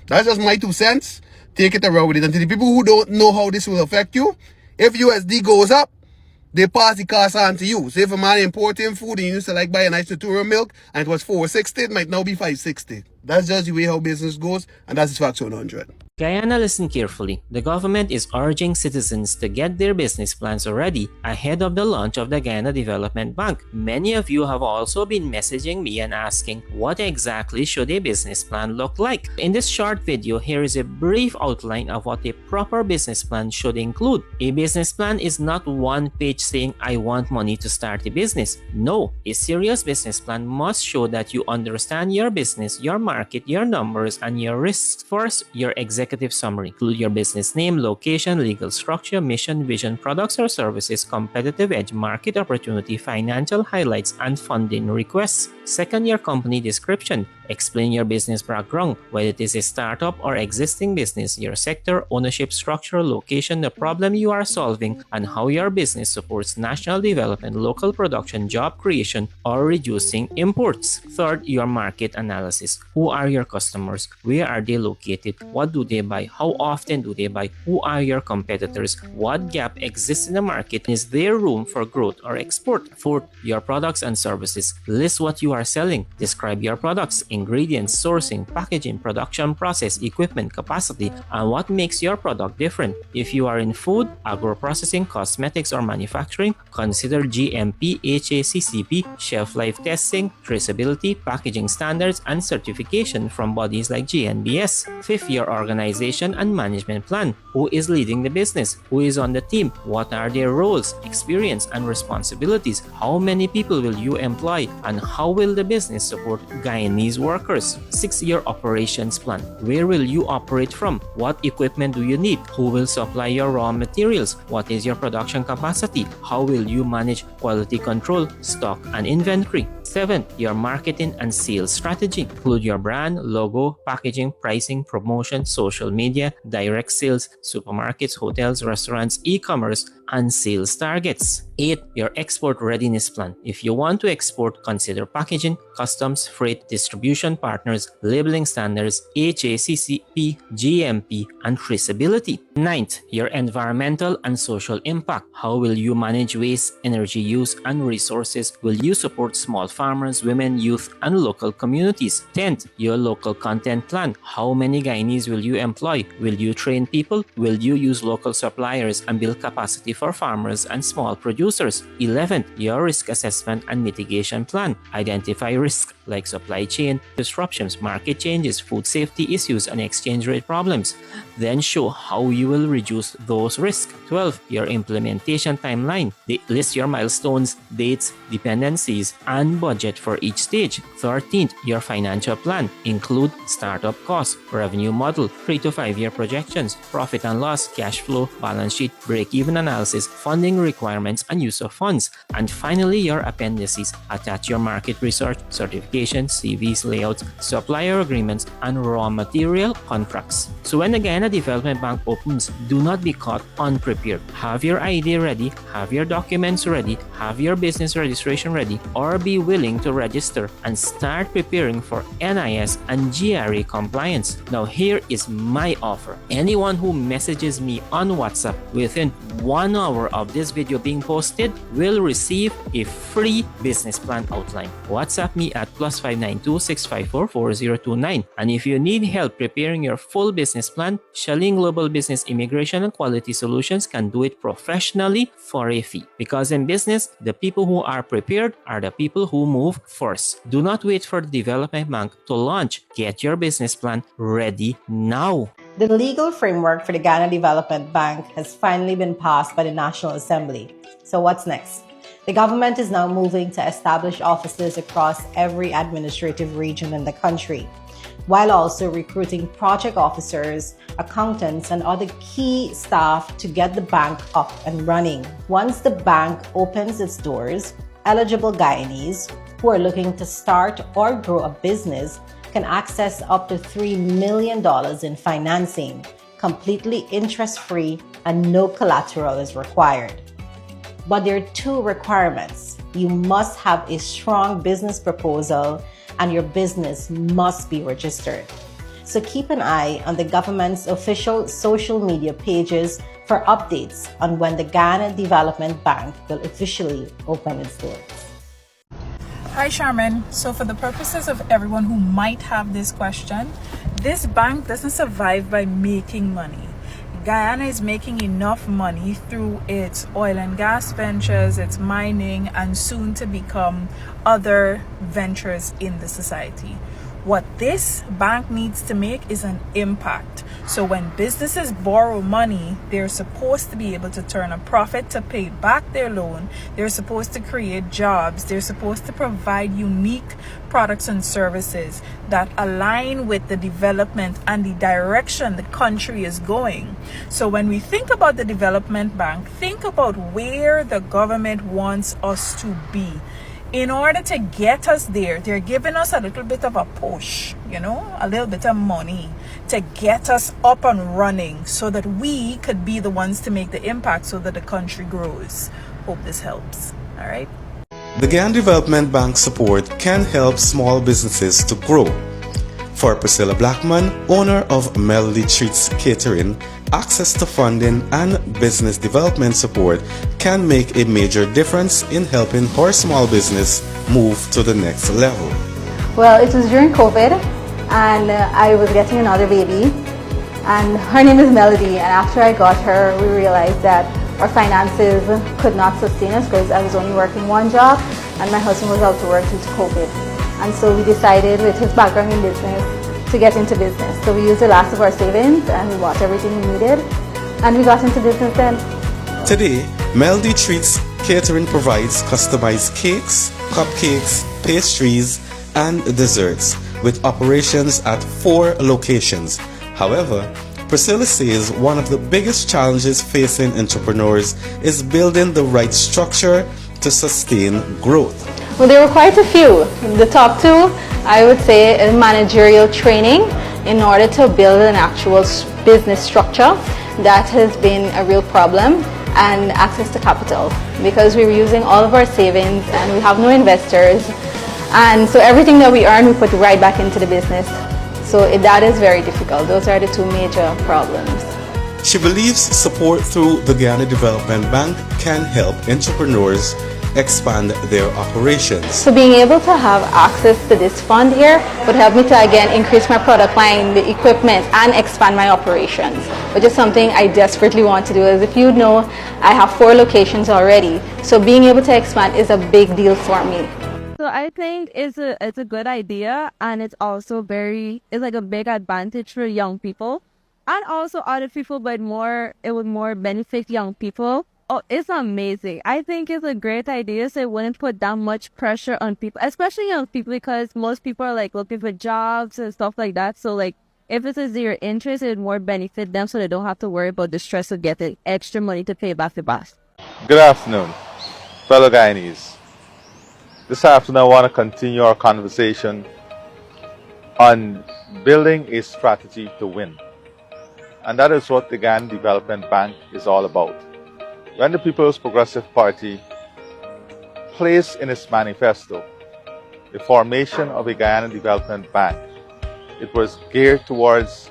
that's just my 2 cents. Take it around with it. And to the people who don't know how this will affect you, if USD goes up, they pass the cost on to you. So if a man importing food and you used to like buy a nice natural milk and it was $4.60, it might now be $5.60. That's just the way how business goes, and that's the Facts 100. Guyana, listen carefully. The government is urging citizens to get their business plans ready ahead of the launch of the Guyana Development Bank. Many of you have also been messaging me and asking, what exactly should a business plan look like? In this short video, here is a brief outline of what a proper business plan should include. A business plan is not one page saying, I want money to start a business. No, a serious business plan must show that you understand your business, your market, your numbers, and your risks. First, your executive summary. Include your business name, location, legal structure, mission, vision, products or services, competitive edge, market opportunity, financial highlights, and funding requests. Second, your company description. Explain your business background, whether it is a startup or existing business, your sector, ownership structure, location, the problem you are solving, and how your business supports national development, local production, job creation, or reducing imports. Third, your market analysis. Who are your customers? Where are they located? What do they buy? How often do they buy? Who are your competitors? What gap exists in the market? Is there room for growth or export? Fourth, your products and services. List what you are selling. Describe your products, ingredients, sourcing, packaging, production process, equipment, capacity, and what makes your product different. If you are in food, agro-processing, cosmetics, or manufacturing, consider GMP, HACCP, shelf life testing, traceability, packaging standards, and certification from bodies like GNBS. Fifth, your organization and management plan. Who is leading the business? Who is on the team? What are their roles, experience, and responsibilities? How many people will you employ? And how will the business support Guyanese workers? 6. Your operations plan. Where will you operate from? What equipment do you need? Who will supply your raw materials? What is your production capacity? How will you manage quality control, stock, and inventory? 7. Your marketing and sales strategy. Include your brand, logo, packaging, pricing, promotion, social media, direct sales, supermarkets, hotels, restaurants, e-commerce, and sales targets. 8. Your export readiness plan. If you want to export, consider packaging, customs, freight, distribution partners, labeling standards, HACCP, GMP, and traceability. 9th, your environmental and social impact. How will you manage waste, energy use, and resources? Will you support small farmers, women, youth, and local communities? 10th, your local content plan. How many Guyanese will you employ? Will you train people? Will you use local suppliers and build capacity for farmers and small producers? producers. 11th, your risk assessment and mitigation plan. Identify risks like supply chain disruptions, market changes, food safety issues, and exchange rate problems. Then show how you will reduce those risks. 12, your implementation timeline. List your milestones, dates, dependencies, and budget for each stage. 13th, your financial plan. Include startup costs, revenue model, 3 to 5 year projections, profit and loss, cash flow, balance sheet, break-even analysis, funding requirements, and use of funds. And finally, your appendices. Attach your market research, certification, CVs, layouts, supplier agreements, and raw material contracts. So when the Guyana Development Bank opens, do not be caught unprepared. Have your ID ready, have your documents ready, have your business registration ready, or be willing to register and start preparing for NIS and GRA compliance. Now here is my offer. Anyone who messages me on WhatsApp within 1 hour of this video being posted will receive a free business plan outline. WhatsApp me at +592 654 4029. And if you need help preparing your full business plan, Shaling Global Business Immigration and Quality Solutions can do it professionally for a fee. Because in business, the people who are prepared are the people who move first. Do not wait for the development bank to launch. Get your business plan ready now. The legal framework for the Ghana Development Bank has finally been passed by the National Assembly. So what's next? The government is now moving to establish offices across every administrative region in the country, while also recruiting project officers, accountants, and other key staff to get the bank up and running. Once the bank opens its doors, eligible Guyanese who are looking to start or grow a business can access up to $3 million in financing, completely interest-free, and no collateral is required. But there are 2 requirements. You must have a strong business proposal and your business must be registered. So keep an eye on the government's official social media pages for updates on when the Ghana Development Bank will officially open its doors. Hi Charmaine, so for the purposes of everyone who might have this question, this bank doesn't survive by making money. Guyana is making enough money through its oil and gas ventures, its mining, and soon to become other ventures in the society. What this bank needs to make is an impact. So when businesses borrow money, they're supposed to be able to turn a profit to pay back their loan. They're supposed to create jobs. They're supposed to provide unique products and services that align with the development and the direction the country is going. So when we think about the development bank, think about where the government wants us to be. In order to get us there, they're giving us a little bit of a push, a little bit of money to get us up and running so that we could be the ones to make the impact so that the country grows. Hope this helps. All right. The Guyana Development Bank support can help small businesses to grow. For Priscilla Blackman, owner of Melody Treats Catering, access to funding and business development support can make a major difference in helping her small business move to the next level. Well, it was during COVID and I was getting another baby and her name is Melody, and after I got her we realized that our finances could not sustain us because I was only working one job and my husband was out to work due to COVID. And so we decided, with his background in business, to get into business. So we used the last of our savings and we bought everything we needed and we got into business then. Today, Melody Treats Catering provides customized cakes, cupcakes, pastries, and desserts with operations at 4 locations. However, Priscilla says one of the biggest challenges facing entrepreneurs is building the right structure to sustain growth. Well, there were quite a few. The top 2, I would say, is managerial training in order to build an actual business structure. That has been a real problem, and access to capital, because we were using all of our savings and we have no investors, and so everything that we earn we put right back into the business. So that is very difficult. Those are the 2 major problems. She believes support through the Guyana Development Bank can help entrepreneurs expand their operations. So being able to have access to this fund here would help me to again increase my product line, the equipment, and expand my operations, which is something I desperately want to do. As if you know, I have 4 locations already, so being able to expand is a big deal for me. So I think it's a good idea, and it's also it's like a big advantage for young people and also other people, but it would more benefit young people. Oh, it's amazing. I think it's a great idea, so it wouldn't put that much pressure on people, especially young people, because most people are like looking for jobs and stuff like that. So like if it's a zero interest, it would more benefit them, so they don't have to worry about the stress of getting extra money to pay back the boss. Good afternoon, fellow Guyanese. This afternoon I want to continue our conversation on building a strategy to win. And that is what the Guyana Development Bank is all about. When the People's Progressive Party placed in its manifesto the formation of a Guyana Development Bank, it was geared towards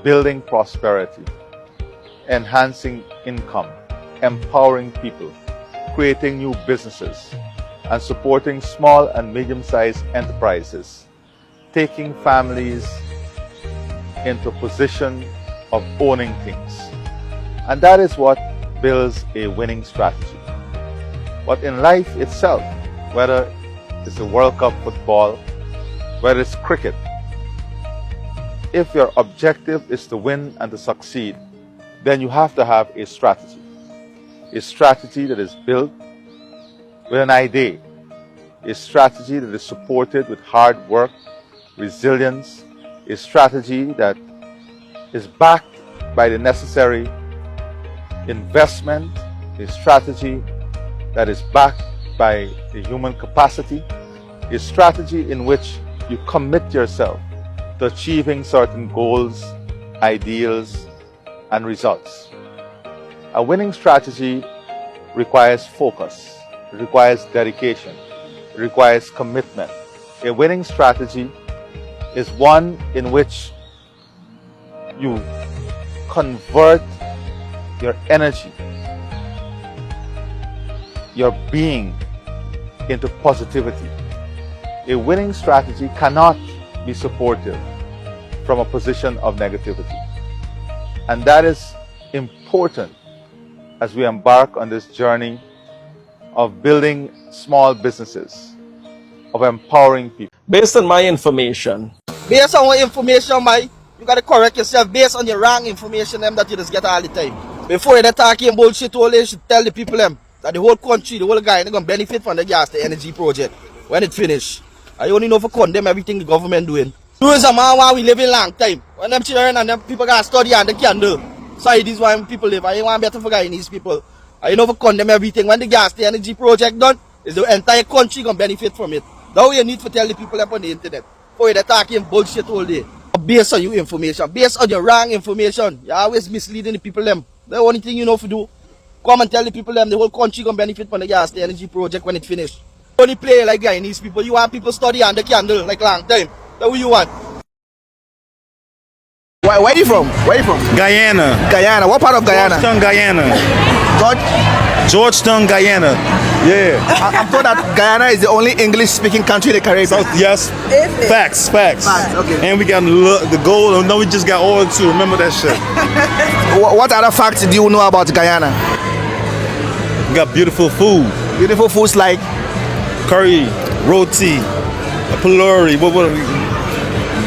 building prosperity, enhancing income, empowering people, creating new businesses, and supporting small and medium-sized enterprises, taking families into a position of owning things. And that is what builds a winning strategy. But in life itself, whether it's the World Cup football, whether it's cricket, if your objective is to win and to succeed, then you have to have a strategy that is built with an idea, a strategy that is supported with hard work, resilience, a strategy that is backed by the necessary investment, a strategy that is backed by the human capacity, a strategy in which you commit yourself to achieving certain goals, ideals, and results. A winning strategy requires focus, it requires dedication, it requires commitment. A winning strategy is one in which you convert your energy, your being, into positivity. A winning strategy cannot be supported from a position of negativity. And that is important as we embark on this journey of building small businesses, of empowering people. Based on my information. Based on what information, you gotta correct yourself based on the wrong information that you just get all the time. Before you're talking bullshit, you should tell the people that the whole country, the whole guy, they're gonna benefit from the gas, the energy project when it finish. I only know for condemn everything the government doing. You is a man while we live in long time. When them children and them people gotta study and they can't do. So it is why people live. I want better for Guyanese people. I know for condemn everything. When the gas, the energy project done, is the entire country gonna benefit from it. That's what you need to tell the people up on the internet. For you're talking bullshit all day. Based on your information, based on your wrong information, you're always misleading the people them. The only thing you know to do, come and tell the people them the whole country gonna benefit from the gas, the energy project when it finished. Only play like Guyanese people. You want people study and they can't do like long time. That's what you want. Where you from? Where you from? Guyana. Guyana. What part of Guyana? Georgetown, Guyana. Georgetown, Guyana. Yeah. I'm told that Guyana is the only English-speaking country in the Caribbean. So, yes. Facts. Okay. And we got the gold. No, we just got oil too. Remember that shit. What other facts do you know about Guyana? We got beautiful food. Beautiful foods like curry, roti, pulori.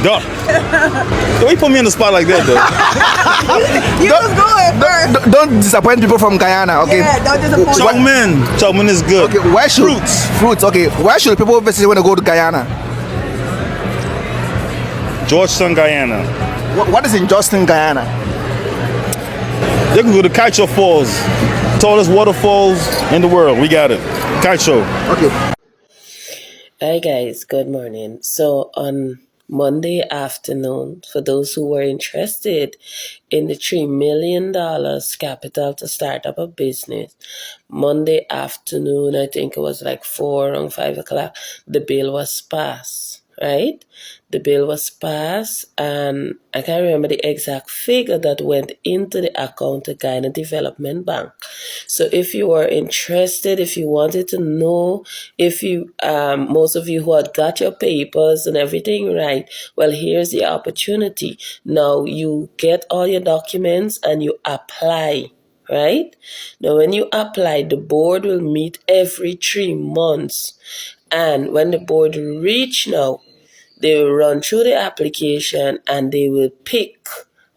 Duh. Don't you put me on the spot like that, though. You just go ahead first. Don't disappoint people from Guyana, okay? Yeah, don't disappoint. Chongmen is good. Okay, where should fruits? Okay, where should people visit when they go to Guyana? Georgetown, Guyana. What is in Georgetown, Guyana? They can go to Kaicho Falls, tallest waterfalls in the world. We got it, Kaicho. Okay. Hi guys, good morning. So on Monday afternoon, for those who were interested in the $3 million capital to start up a business, Monday afternoon, I think it was like 4 or 5 o'clock, the bill was passed, right? The bill was passed, and I can't remember the exact figure that went into the account of Guyana Development Bank. So if you are interested, if you wanted to know, if you, most of you who had got your papers and everything right, well, here's the opportunity. Now you get all your documents and you apply. Right? Now, when you apply, the board will meet every 3 months. And when the board reach now, they will run through the application and they will pick.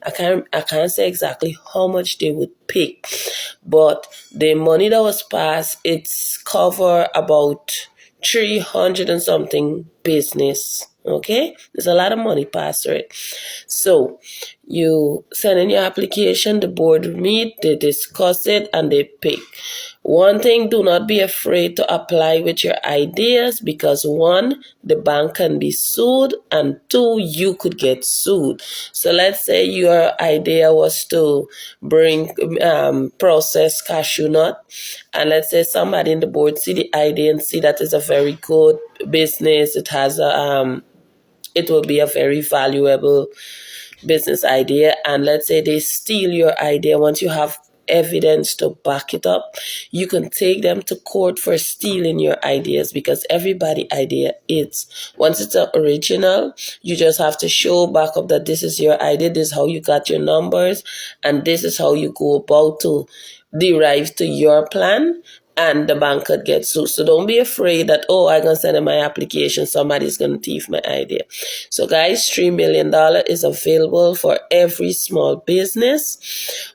I can't say exactly how much they would pick, but the money that was passed, it's cover about 300 and something business. Okay, there's a lot of money passed through it. So you send in your application, the board meet, they discuss it, and they pick. One thing, do not be afraid to apply with your ideas because one, the bank can be sued, and two, you could get sued. So let's say your idea was to bring processed cashew nut, and let's say somebody in the board see the idea and see that it's a very good business. It has it will be a very valuable business idea, and let's say they steal your idea. Once you have evidence to back it up, you can take them to court for stealing your ideas because everybody idea is. Once it's original, you just have to show back up that this is your idea, this is how you got your numbers, and this is how you go about to derive to your plan, and the bank could get sued. So don't be afraid that, oh, I'm going to send in my application, somebody's going to thief my idea. So guys, $3 million is available for every small business.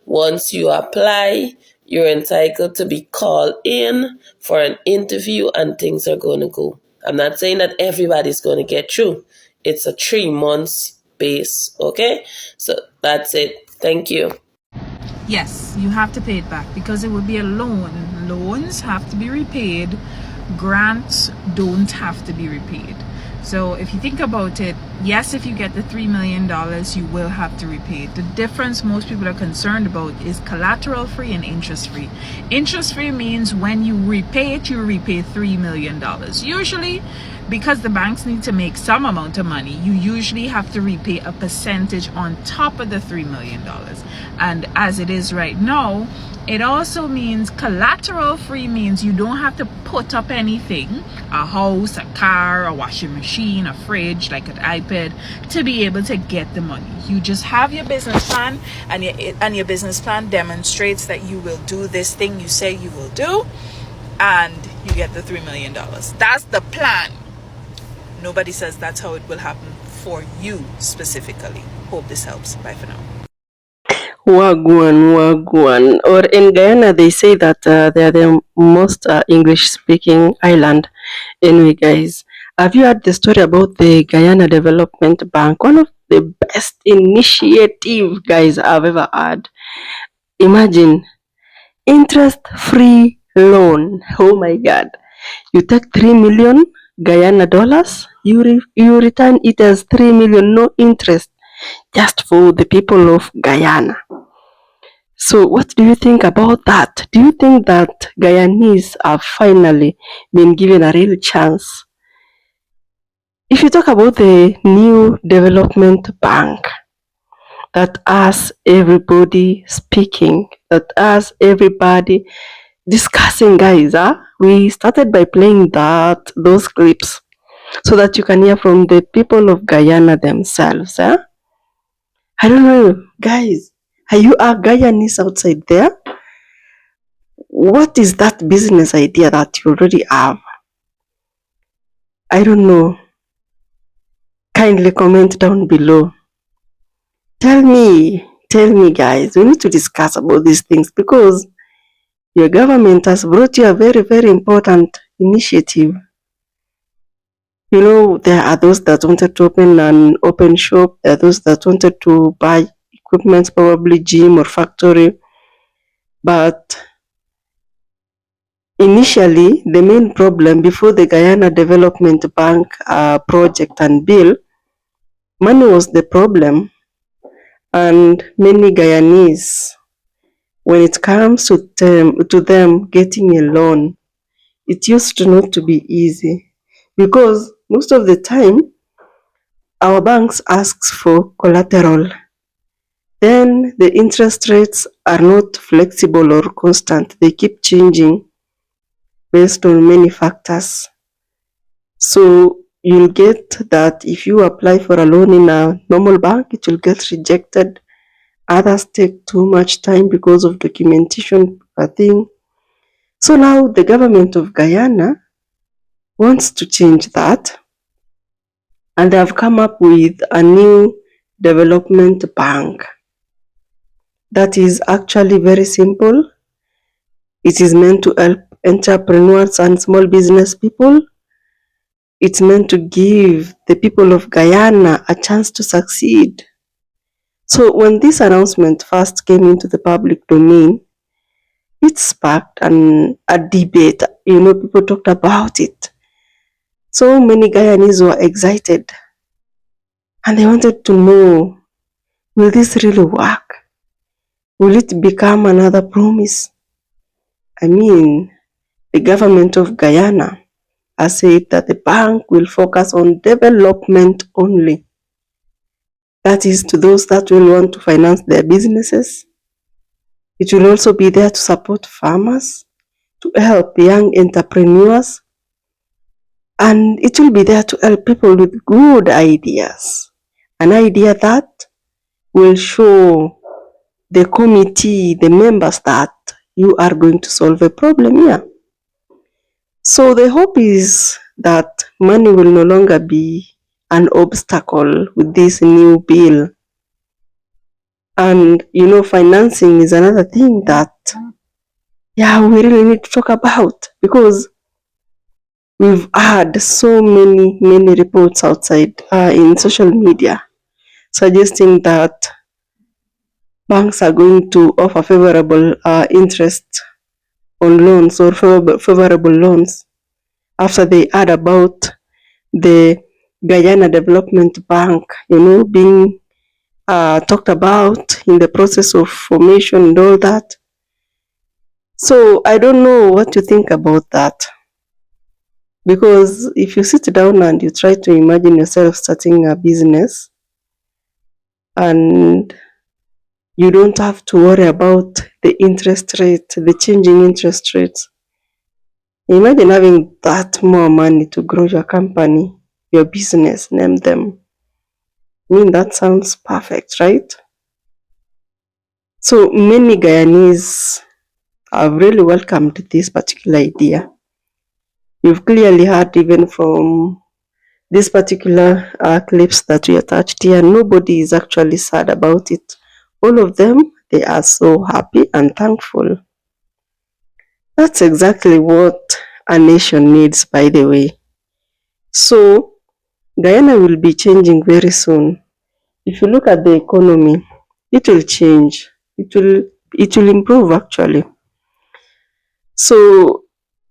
Once you apply, you're entitled to be called in for an interview and things are going to go. I'm not saying that everybody's going to get through. It's a 3 months base, okay? So that's it. Thank you. Yes, you have to pay it back because it would be a loan. Loans have to be repaid. Grants don't have to be repaid. So if you think about it, yes, if you get the $3 million, you will have to repay it. The difference most people are concerned about is collateral free and interest free. Interest free means when you repay it, you repay $3 million. Usually, because the banks need to make some amount of money, you usually have to repay a percentage on top of the $3 million. And as it is right now, it also means collateral free means you don't have to put up anything, a house, a car, a washing machine, a fridge, like an iPad, to be able to get the money. You just have your business plan, and your business plan demonstrates that you will do this thing you say you will do, and you get the $3 million. That's the plan. Nobody says that's how it will happen for you specifically. Hope this helps. Bye for now. Wagwan. Or in Guyana, they say that they are the most English-speaking island. Anyway, guys, have you heard the story about the Guyana Development Bank? One of the best initiative, guys, I've ever had. Imagine, interest-free loan. Oh my God. You take 3 million Guyana dollars, you return it as 3 million, no interest, just for the people of Guyana. So what do you think about that? Do you think that Guyanese have finally been given a real chance? If you talk about the new development bank that has everybody speaking, that has everybody discussing, guys, we started by playing those clips so that you can hear from the people of Guyana themselves. I don't know, guys. Are you a Guyanese outside there? What is that business idea that you already have? I don't know. Kindly comment down below. Tell me, guys. We need to discuss about these things because your government has brought you a very, very important initiative. You know, there are those that wanted to open an open shop. There are those that wanted to buy equipment, probably gym or factory. But initially, the main problem before the Guyana Development Bank project and bill, money was the problem. And many Guyanese, when it comes to them getting a loan, it used to not to be easy. Because most of the time, our banks asks for collateral. Then the interest rates are not flexible or constant. They keep changing based on many factors. So you'll get that if you apply for a loan in a normal bank, it will get rejected. Others take too much time because of documentation thing. So now the government of Guyana wants to change that, and they have come up with a new development bank that is actually very simple. It is meant to help entrepreneurs and small business people. It's meant to give the people of Guyana a chance to succeed. So when this announcement first came into the public domain, it sparked a debate. People talked about it. So many Guyanese were excited and they wanted to know, will this really work? Will it become another promise? I mean, the government of Guyana has said that the bank will focus on development only. That is, to those that will want to finance their businesses. It will also be there to support farmers, to help young entrepreneurs, and it will be there to help people with good ideas. An idea that will show the committee, the members, that you are going to solve a problem here. So the hope is that money will no longer be an obstacle with this new bill. And financing is another thing that we really need to talk about, because we've had so many reports outside in social media suggesting that banks are going to offer favorable interest on loans, or favorable loans, after they heard about the Guyana Development Bank, being talked about in the process of formation and all that. So I don't know what to think about that, because if you sit down and you try to imagine yourself starting a business and you don't have to worry about the interest rate, the changing interest rates, imagine having that more money to grow your company, your business, name them. I mean, that sounds perfect, right? So many Guyanese have really welcomed this particular idea. You've clearly heard even from these particular clips that we attached here, nobody is actually sad about it. All of them, they are so happy and thankful. That's exactly what a nation needs, by the way. So Guyana will be changing very soon. If you look at the economy, it will change. It will improve, actually. So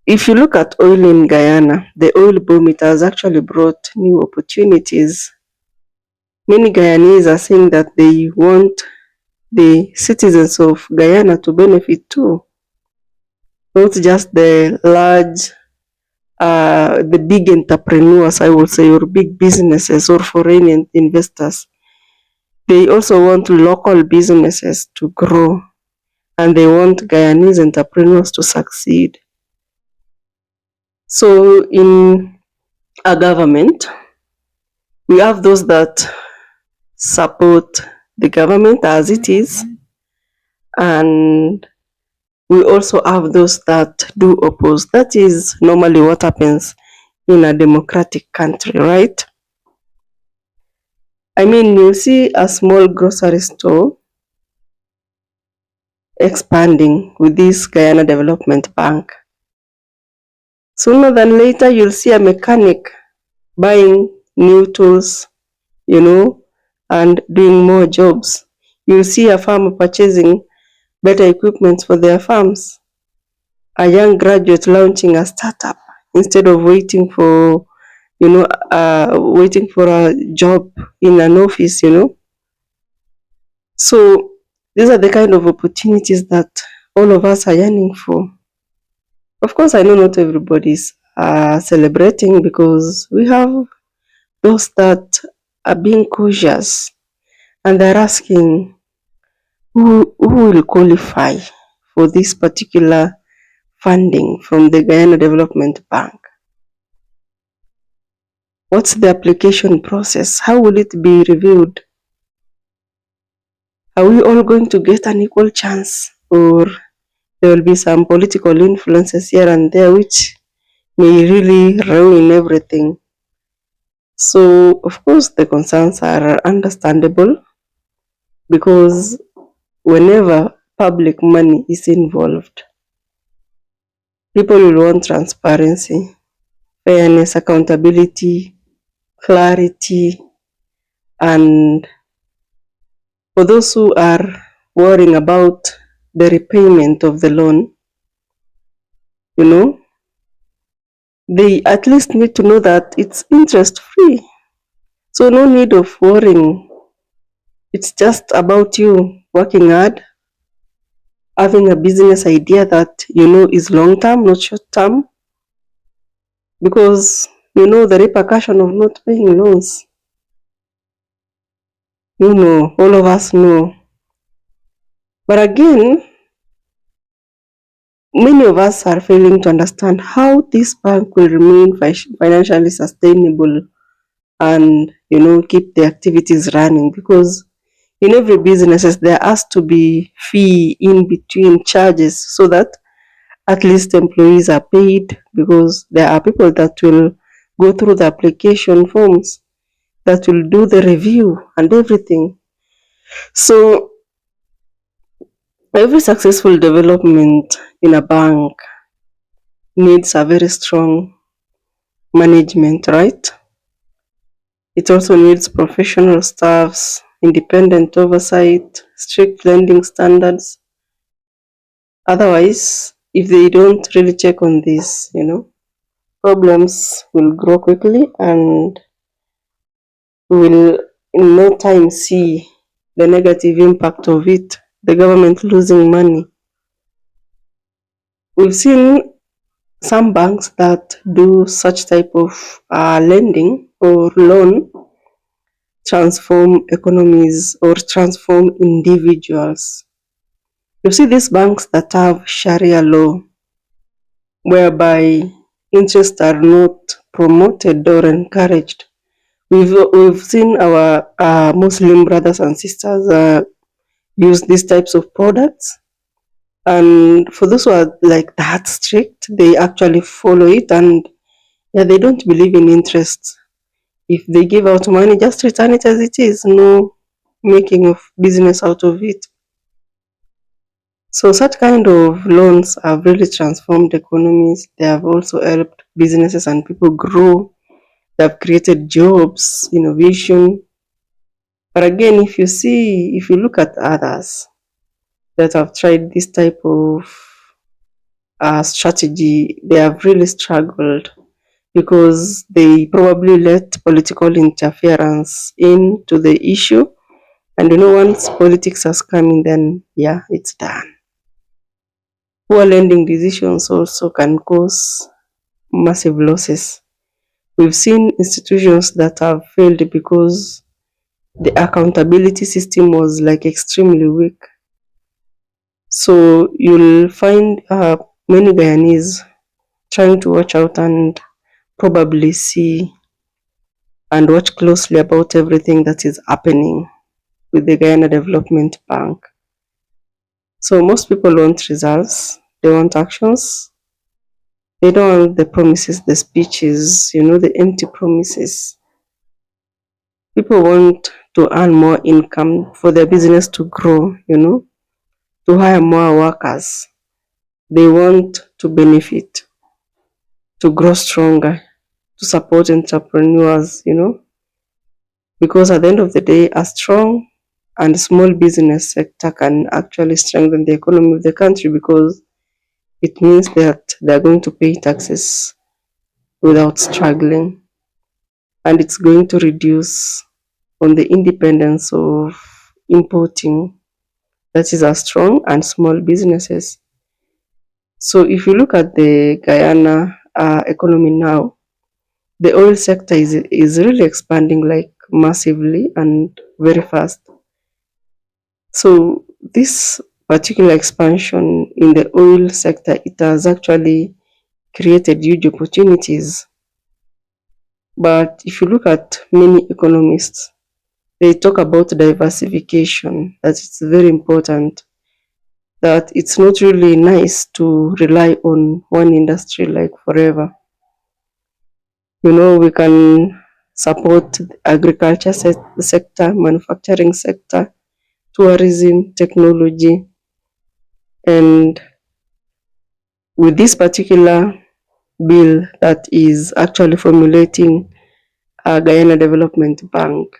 if you look at oil in Guyana, the oil boom, it has actually brought new opportunities. Many Guyanese are saying that they want the citizens of Guyana to benefit too, not just the large, the big entrepreneurs, I would say, or big businesses or foreign investors. They also want local businesses to grow, and they want Guyanese entrepreneurs to succeed. So in a government, we have those that support the government as it is, and we also have those that do oppose. That is normally what happens in a democratic country, right? I mean, you see a small grocery store expanding with this Guyana Development Bank. Sooner than later, you'll see a mechanic buying new tools, and doing more jobs. You'll see a farmer purchasing better equipment for their farms. A young graduate launching a startup instead of waiting for a job in an office, So these are the kind of opportunities that all of us are yearning for. Of course, I know not everybody's celebrating, because we have those that are being cautious and they're asking, who will qualify for this particular funding from the Guyana Development Bank? What's the application process? How will it be reviewed? Are we all going to get an equal chance, or there will be some political influences here and there which may really ruin everything? So, of course, the concerns are understandable, because whenever public money is involved, people will want transparency, fairness, accountability, clarity, and for those who are worrying about the repayment of the loan, they at least need to know that it's interest free. So no need of worrying. It's just about you working hard, having a business idea that is long term, not short term, because the repercussion of not paying loans. All of us know. But again, many of us are failing to understand how this bank will remain financially sustainable and keep the activities running, because in every business there has to be fee in between charges, so that at least employees are paid, because there are people that will go through the application forms, that will do the review and everything. So every successful development in a bank needs a very strong management, right? It also needs professional staffs, independent oversight, strict lending standards. Otherwise, if they don't really check on this, problems will grow quickly, and we will in no time see the negative impact of it, the government losing money. We've seen some banks that do such type of lending or loan transform economies or transform individuals. You see these banks that have Sharia law, whereby interests are not promoted or encouraged. We've seen our Muslim brothers and sisters use these types of products, and for those who are like that strict, they actually follow it, and they don't believe in interest. If they give out money, just return it as it is, no making of business out of it. So such kind of loans have really transformed economies. They have also helped businesses and people grow. They have created jobs, innovation. But again, if you look at others that have tried this type of strategy, they have really struggled, because they probably let political interference into the issue. And once politics has come in, then it's done. Poor lending decisions also can cause massive losses. We've seen institutions that have failed because the accountability system was extremely weak. So you'll find many Guyanese trying to watch out and probably see and watch closely about everything that is happening with the Guyana Development Bank. So most people want results, they want actions. They don't want the promises, the speeches, the empty promises. People want to earn more income for their business to grow, to hire more workers. They want to benefit, to grow stronger, to support entrepreneurs, because at the end of the day, a strong and small business sector can actually strengthen the economy of the country, because it means that they're going to pay taxes without struggling, and it's going to reduce on the independence of importing, that is, our strong and small businesses. So if you look at the Guyana economy now, the oil sector is really expanding massively and very fast. So this particular expansion in the oil sector, it has actually created huge opportunities. But if you look at many economists, they talk about diversification, that it's very important, that it's not really nice to rely on one industry like forever. You know, we can support the agriculture sector, manufacturing sector, tourism, technology, and with this particular bill that is actually formulating a Guyana Development Bank,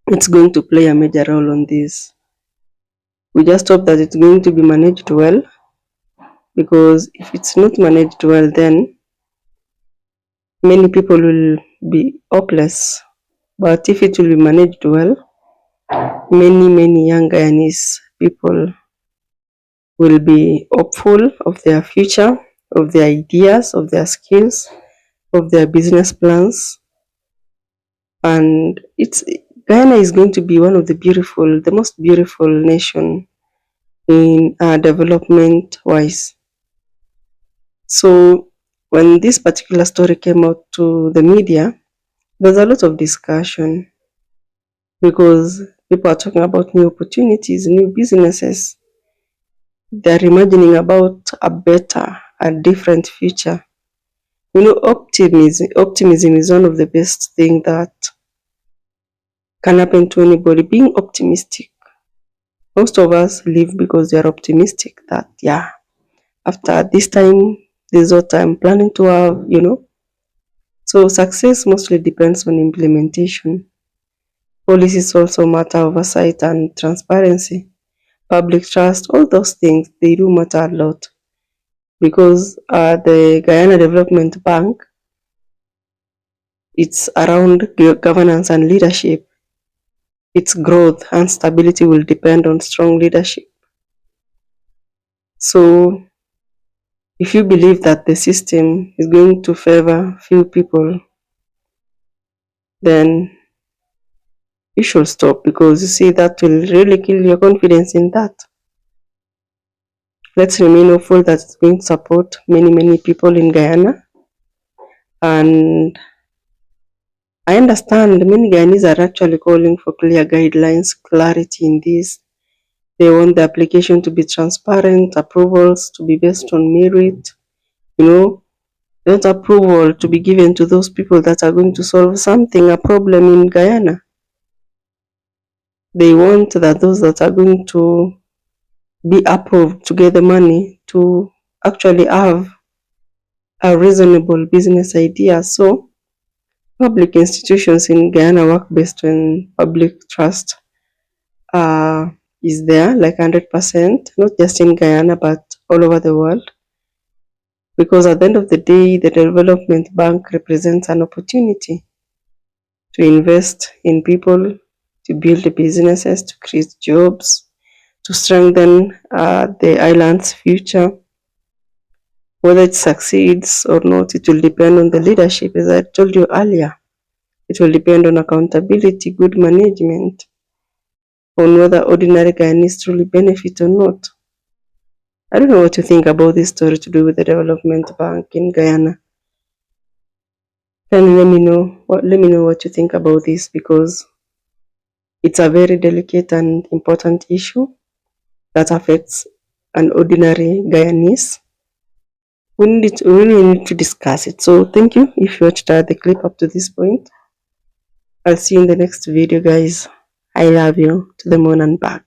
it's going to play a major role on this. We just hope that it's going to be managed well, because if it's not managed well, then many people will be hopeless. But if it will be managed well, many young Guyanese people will be hopeful of their future, of their ideas, of their skills, of their business plans. And Guyana is going to be one of the most beautiful nation in development wise. So when this particular story came out to the media, there's a lot of discussion, because people are talking about new opportunities, new businesses. They're imagining about a different future. You know, optimism is one of the best things that can happen to anybody. Being optimistic. Most of us live because they are optimistic that, yeah, after this time, this is what I'm planning to have, you know. So success mostly depends on implementation. Policies also matter, oversight and transparency, public trust, all those things, they do matter a lot. Because the Guyana Development Bank, it's around governance and leadership. Its growth and stability will depend on strong leadership. So if you believe that the system is going to favor few people, then you should stop, because you see that will really kill your confidence in that. Let's remain hopeful that it's going to support many people in Guyana. And I understand many Guyanese are actually calling for clear guidelines, clarity in this. They want the application to be transparent, approvals to be based on merit, you know, not approval to be given to those people that are going to solve a problem in Guyana. They want that those that are going to be approved to get the money to actually have a reasonable business idea. So public institutions in Guyana work based on public trust. Is there like 100%, not just in Guyana but all over the world, because at the end of the day, the development bank represents an opportunity to invest in people, to build businesses, to create jobs, to strengthen the island's future. Whether it succeeds or not, it will depend on the leadership, as I told you earlier. It will depend on accountability, good management, on whether ordinary Guyanese truly benefit or not. I don't know what you think about this story to do with the development bank in Guyana. Then let me know what you think about this, because it's a very delicate and important issue that affects an ordinary Guyanese. We really need to discuss it. So thank you if you watched the clip up to this point. I'll see you in the next video, guys. I love you to the moon and back.